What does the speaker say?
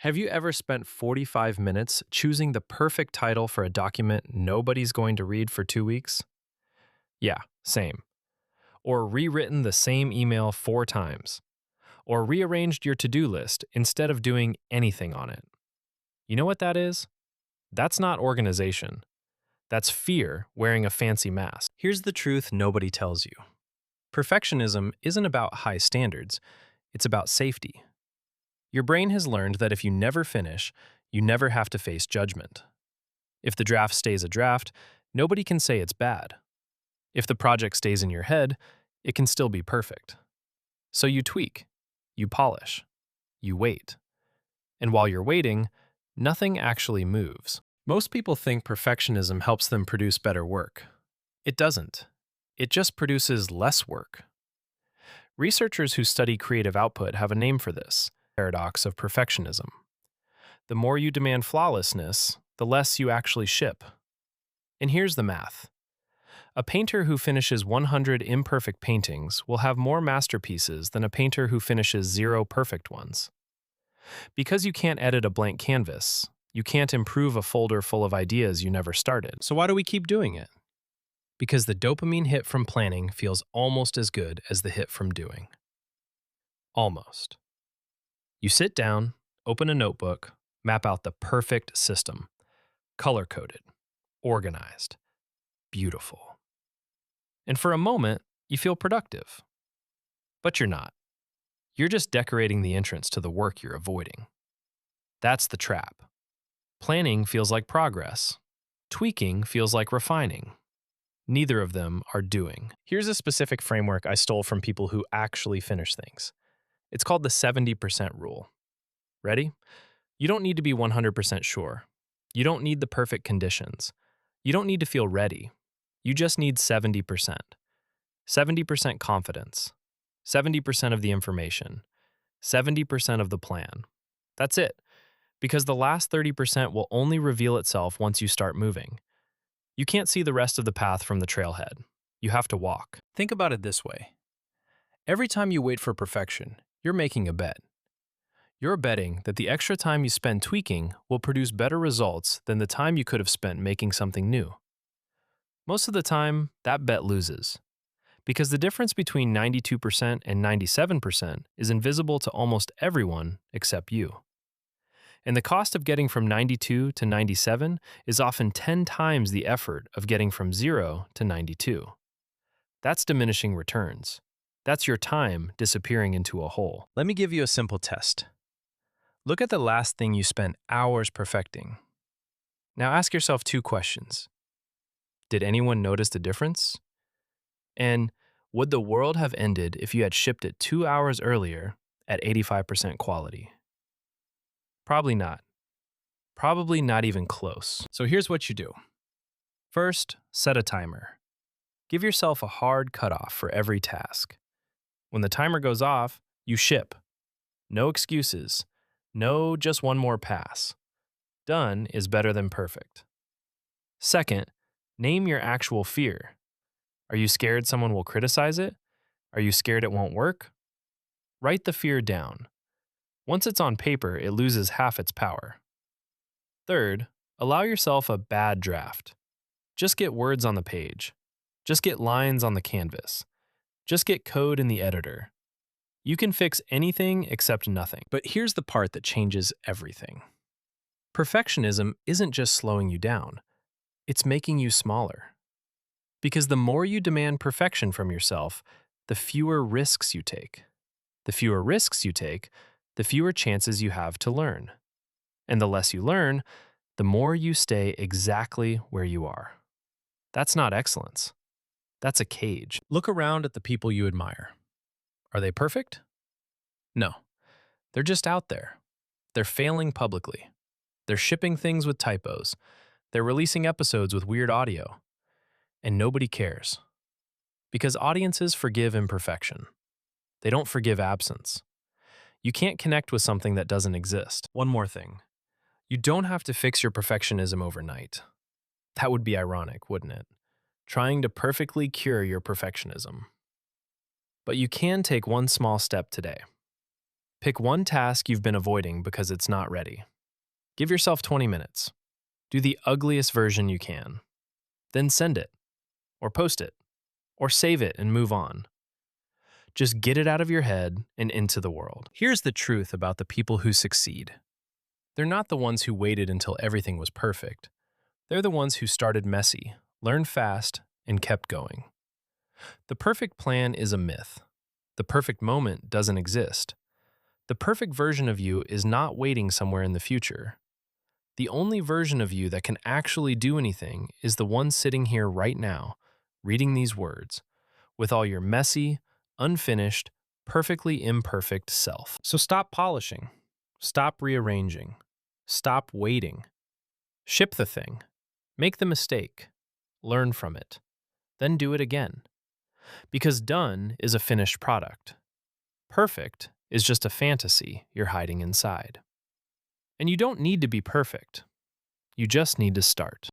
Have you ever spent 45 minutes choosing the perfect title for a document nobody's going to read for 2 weeks? Yeah, same. Or rewritten the same email 4 times? Or rearranged your to do list instead of doing anything on it? You know what that is? That's not organization. That's fear wearing a fancy mask. Here's the truth nobody tells you: perfectionism isn't about high standards, it's about safety. Your brain has learned that if you never finish, you never have to face judgment. If the draft stays a draft, nobody can say it's bad. If the project stays in your head, it can still be perfect. So you tweak, you polish, you wait. And while you're waiting, nothing actually moves. Most people think perfectionism helps them produce better work. It doesn't. It just produces less work. Researchers who study creative output have a name for this: paradox of perfectionism. The more you demand flawlessness, the less you actually ship. And here's the math. A painter who finishes 100 imperfect paintings will have more masterpieces than a painter who finishes 0 perfect ones. Because you can't edit a blank canvas, you can't improve a folder full of ideas you never started. So why do we keep doing it? Because the dopamine hit from planning feels almost as good as the hit from doing. Almost. You sit down, open a notebook, map out the perfect system: color-coded, organized, beautiful. And for a moment, you feel productive. But you're not. You're just decorating the entrance to the work you're avoiding. That's the trap. Planning feels like progress. Tweaking feels like refining. Neither of them are doing. Here's a specific framework I stole from people who actually finish things. It's called the 70% rule. Ready? You don't need to be 100% sure. You don't need the perfect conditions. You don't need to feel ready. You just need 70%. 70% confidence. 70% of the information. 70% of the plan. That's it. Because the last 30% will only reveal itself once you start moving. You can't see the rest of the path from the trailhead. You have to walk. Think about it this way. Every time you wait for perfection, you're making a bet. You're betting that the extra time you spend tweaking will produce better results than the time you could have spent making something new. Most of the time, that bet loses. Because the difference between 92% and 97% is invisible to almost everyone except you. And the cost of getting from 92 to 97 is often 10 times the effort of getting from 0 to 92. That's diminishing returns. That's your time disappearing into a hole. Let me give you a simple test. Look at the last thing you spent hours perfecting. Now ask yourself 2 questions. Did anyone notice the difference? And would the world have ended if you had shipped it 2 hours earlier at 85% quality? Probably not. Probably not even close. So here's what you do. First, set a timer. Give yourself a hard cutoff for every task. When the timer goes off, you ship. No excuses. No just one more pass. Done is better than perfect. Second, name your actual fear. Are you scared someone will criticize it? Are you scared it won't work? Write the fear down. Once it's on paper, it loses half its power. Third, allow yourself a bad draft. Just get words on the page. Just get lines on the canvas. Just get code in the editor. You can fix anything except nothing. But here's the part that changes everything. Perfectionism isn't just slowing you down. It's making you smaller. Because the more you demand perfection from yourself, the fewer risks you take. The fewer risks you take, the fewer chances you have to learn. And the less you learn, the more you stay exactly where you are. That's not excellence. That's a cage. Look around at the people you admire. Are they perfect? No. They're just out there. They're failing publicly. They're shipping things with typos. They're releasing episodes with weird audio. And nobody cares. Because audiences forgive imperfection. They don't forgive absence. You can't connect with something that doesn't exist. One more thing. You don't have to fix your perfectionism overnight. That would be ironic, wouldn't it? Trying to perfectly cure your perfectionism. But you can take one small step today. Pick one task you've been avoiding because it's not ready. Give yourself 20 minutes. Do the ugliest version you can. Then send it, or post it, or save it and move on. Just get it out of your head and into the world. Here's the truth about the people who succeed. They're not the ones who waited until everything was perfect. They're the ones who started messy, learned fast, and kept going. The perfect plan is a myth. The perfect moment doesn't exist. The perfect version of you is not waiting somewhere in the future. The only version of you that can actually do anything is the one sitting here right now, reading these words, with all your messy, unfinished, perfectly imperfect self. So stop polishing. Stop rearranging. Stop waiting. Ship the thing. Make the mistake. Learn from it. Then do it again. Because done is a finished product. Perfect is just a fantasy you're hiding inside. And you don't need to be perfect. You just need to start.